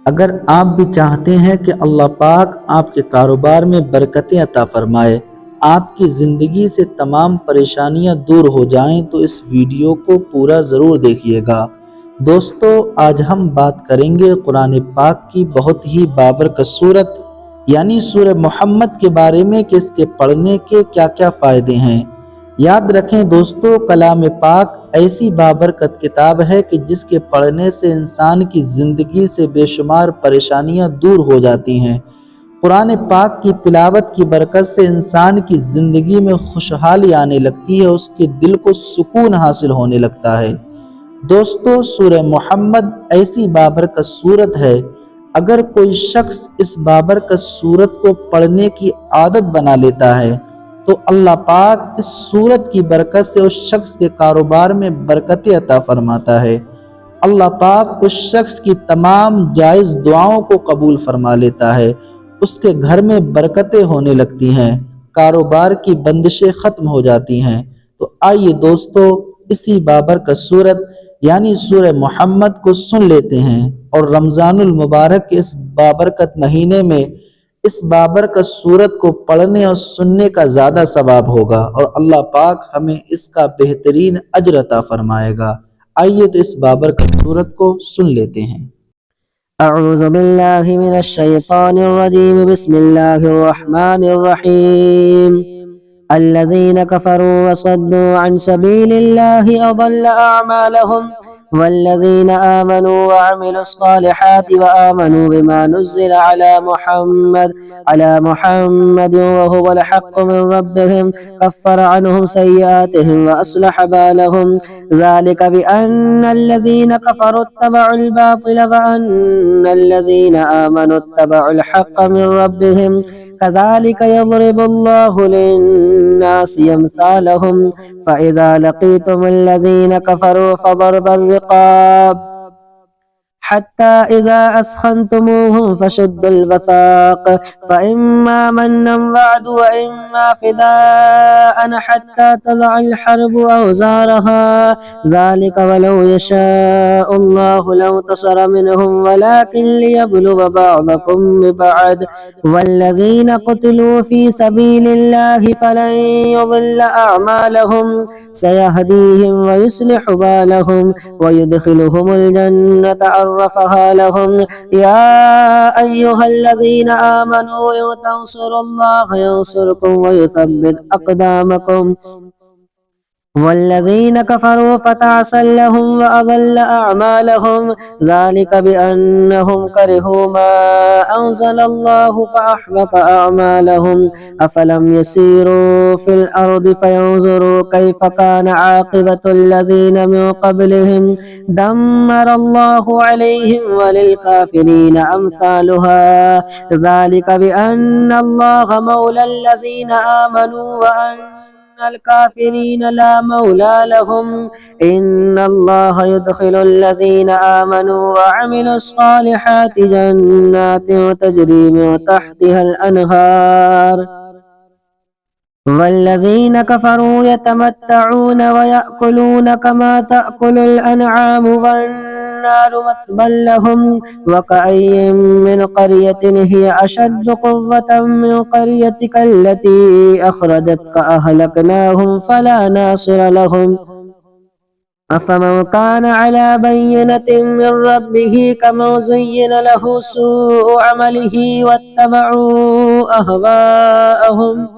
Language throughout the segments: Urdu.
اگر آپ بھی چاہتے ہیں کہ اللہ پاک آپ کے کاروبار میں برکتیں عطا فرمائے، آپ کی زندگی سے تمام پریشانیاں دور ہو جائیں، تو اس ویڈیو کو پورا ضرور دیکھیے گا۔ دوستو، آج ہم بات کریں گے قرآن پاک کی بہت ہی بابرکت سورت یعنی سورہ محمد کے بارے میں کہ اس کے پڑھنے کے کیا کیا فائدے ہیں۔ یاد رکھیں دوستو، کلام پاک ایسی بابرکت کتاب ہے کہ جس کے پڑھنے سے انسان کی زندگی سے بے شمار پریشانیاں دور ہو جاتی ہیں۔ قرآن پاک کی تلاوت کی برکت سے انسان کی زندگی میں خوشحالی آنے لگتی ہے، اس کے دل کو سکون حاصل ہونے لگتا ہے۔ دوستو، سورہ محمد ایسی بابرکت سورت ہے، اگر کوئی شخص اس بابرکت سورت کو پڑھنے کی عادت بنا لیتا ہے تو اللہ پاک اس سورت کی برکت سے اس شخص کے کاروبار میں برکت عطا فرماتا ہے۔ اللہ پاک اس شخص کی تمام جائز دعاؤں کو قبول فرما لیتا ہے، اس کے گھر میں برکتیں ہونے لگتی ہیں، کاروبار کی بندشیں ختم ہو جاتی ہیں۔ تو آئیے دوستو، اسی بابرکت سورت یعنی سورہ محمد کو سن لیتے ہیں، اور رمضان المبارک کے اس بابرکت مہینے میں اس بابرکت سورت کو پڑھنے اور سننے کا زیادہ ثواب ہوگا، اور اللہ پاک ہمیں اس کا بہترین اجر عطا فرمائے گا۔ آئیے تو اس بابرکت سورت کو سن لیتے ہیں۔ اعوذ باللہ من الشیطان الرجیم، بسم اللہ الرحمن الرحیم۔ الذین کفروا وصدوا عن سبیل اللہ اضل اعمالهم، والذین آمنوا وعملوا الصالحات وآمنوا بما نزل على محمد وهو الحق من ربهم كفر عنهم سيئاتهم وأصلح بالهم، ذلك بأن الذين كفروا اتبعوا الباطل وأن الذين آمنوا اتبعوا الحق من ربهم، كذلك يضرب الله للناس أمثالهم، فإذا لقيتم الذين كفروا فضرب الرقاب حتى إذا أسخنتموهم فشدوا الوثاق، فإما منا بعد وإما فداء حتى تضع الحرب أوزارها، ذلك ولو يشاء الله لانتصر منهم ولكن ليبلو بعضكم ببعض، والذين قتلوا في سبيل الله فلن يضل أعمالهم، سيهديهم ويصلح بالهم ويدخلهم الجنة عرفها لهم، يا أيها الذين آمنوا إن تنصروا الله ينصركم ويثبت أقدامكم، والذين كفروا فتعسا لهم وأضل أعمالهم، ذلك بأنهم كرهوا ما أنزل الله فأحبط أعمالهم، أفلم يسيروا في الأرض فينظروا كيف كان عاقبة الذين من قبلهم، دمر الله عليهم وللكافرين أمثالها، ذلك بأن الله مولى الذين آمنوا وأن الكافرين لا مولى لهم، إن الله يدخل الذين آمنوا وعملوا الصالحات جنات تجري من تحتها الأنهار، والذين كفروا يتمتعون ويأكلون كما تأكل الأنعام والنار مثوى لهم، وكأي من قرية هي أشد قوة من قريتك التي أخرجتك أهلكناهم فلا ناصر لهم، أفمن كان على بينة من ربه كمن زين له سوء عمله واتبعوا أهواءهم،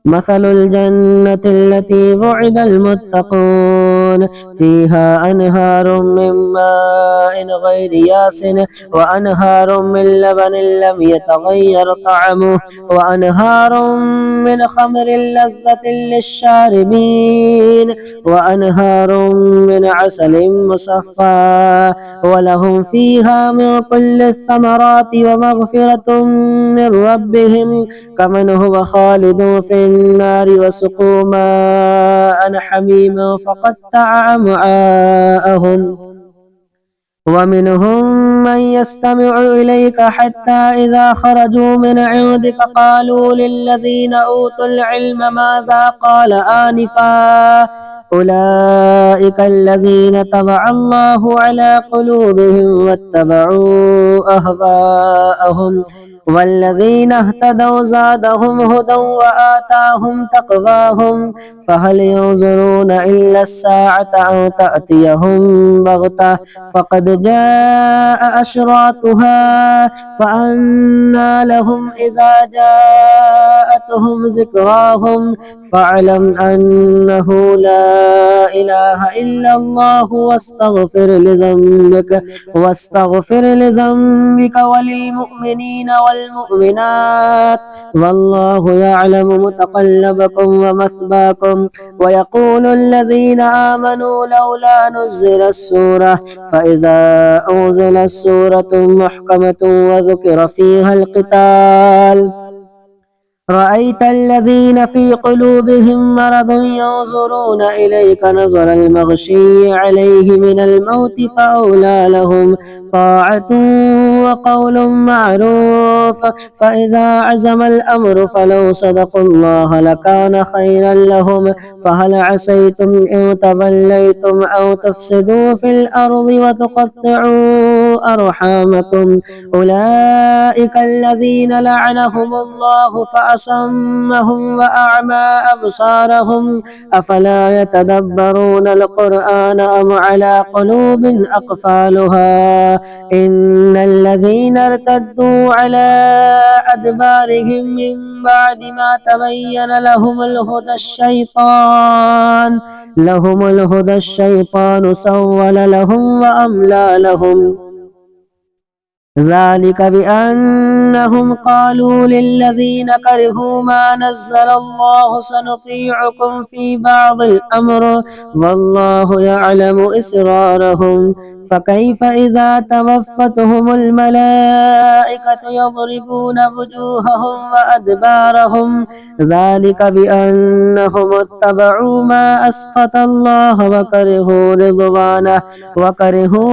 مثل الجنة التي وعد المتقون فيها أنهار من ماء غير ياس وأنهار من لبن لم يتغير طعمه وأنهار من خمر لذة للشاربين وأنهار من عسل مصفى، ولهم فيها من كل الثمرات ومغفرة من ربهم، كمن هو خالد في النار وسقوا ماء حميما فقطع أمعاءهم، ومنهم من يستمع إليك حتى إذا خرجوا من عندك قالوا للذين أوتوا العلم ماذا قال آنفا، أولئك الذين طبع الله على قلوبهم واتبعوا أهواءهم والذين اهتدوا زادهم هدى وآتاهم تقواهم فهل ينظرون إلا الساعة أو تأتيهم بغتة فقد جاء أشراطها فأنى لهم إذا جاءتهم ذكراهم فاعلم أنه لا إله إلا الله واستغفر لذنبك وللمؤمنين والمؤمنات والله يعلم متقلبكم ومثواكم ويقول الذين آمنوا لولا نزلت سورة فإذا أنزلت سورة محكمة وذكر فيها القتال رأيت الذين في قلوبهم مرض ينظرون إليك نظر المغشي عليه من الموت فأولى لهم طاعة وقول معروف فإذا عزم الأمر فلو صدقوا الله لكان خيرا لهم فهل عسيتم إن توليتم أو تفسدوا في الأرض وتقطعوا أرحامكم أولئك الذين لعنهم الله فأصمهم وأعمى أبصارهم أفلا يتدبرون القرآن أم على قلوب أقفالها إن الذين ارتدوا على أدبارهم من بعد ما تبين لهم الهدى الشيطان سول لهم وأملى لهم ذلك بأنهم قالوا للذين كرهوا ما نزل الله سنطيعكم في بعض الأمر والله يعلم إسرارهم فكيف إذا توفتهم الملائكة يضربون وجوههم وأدبارهم ذلك بأنهم اتبعوا ما أسخط الله وكرهوا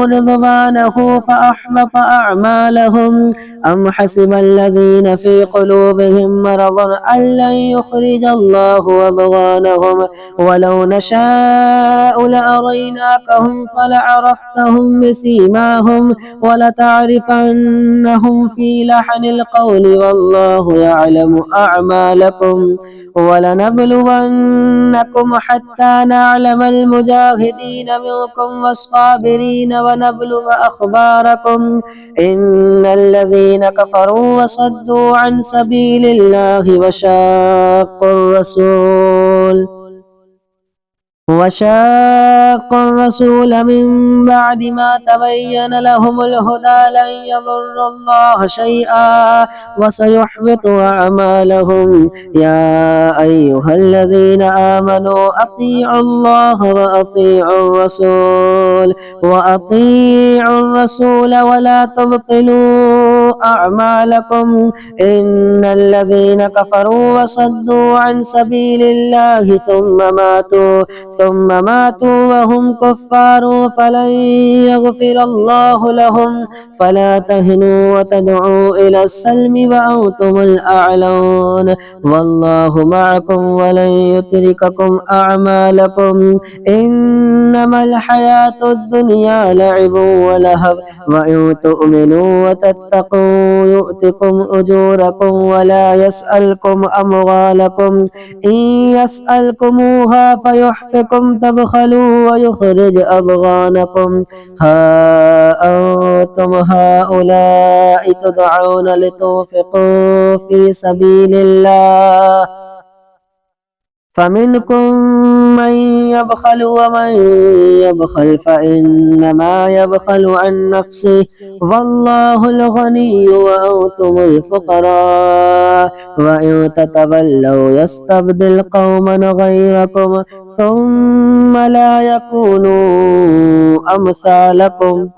رضوانه فأحبط أعمالهم أم حسب الذين في قلوبهم مرض أن لن يخرج الله أضغانهم ولو نشاء لأريناكهم فلعرفتهم بسيماهم ولتعرفنهم في لحن القول والله يعلم أعمالكم ولنبلونكم حتى نعلم المجاهدين منكم والصابرين ونبلو أخباركم إن الذين كفروا وصدوا عن سبيل الله وشاقوا الرسول من بعد ما تبين لهم الهدى لن يضروا الله شيئا وسيحبط أعمالهم يا أيها الذين آمنوا أطيعوا الله وأطيعوا الرسول ولا تبطلوا أعمالكم إن الذين كفروا وصدوا عن سبيل الله ثم ماتوا وهم كفار فلن يغفر الله لهم فلا تهنوا وتدعوا إلى السلم وأنتم الأعلون والله معكم ولن يترككم أعمالكم إنما الحياة الدنيا لعب ولهو وإن تؤمنوا وتتقوا يؤتكم أجوركم ولا يسألكم أموالكم إن يسألكموها فيحفكم تبخلوا ويخرج أضغانكم ها أنتم هؤلاء تدعون لتنفقوا في سبيل الله فمنكم من يبخل ومن يبخل فإنما يبخل عن نفسه والله الغني وأنتم الفقراء وإن تتولوا يستبدل قوما غيركم ثم لا يكونوا أمثالكم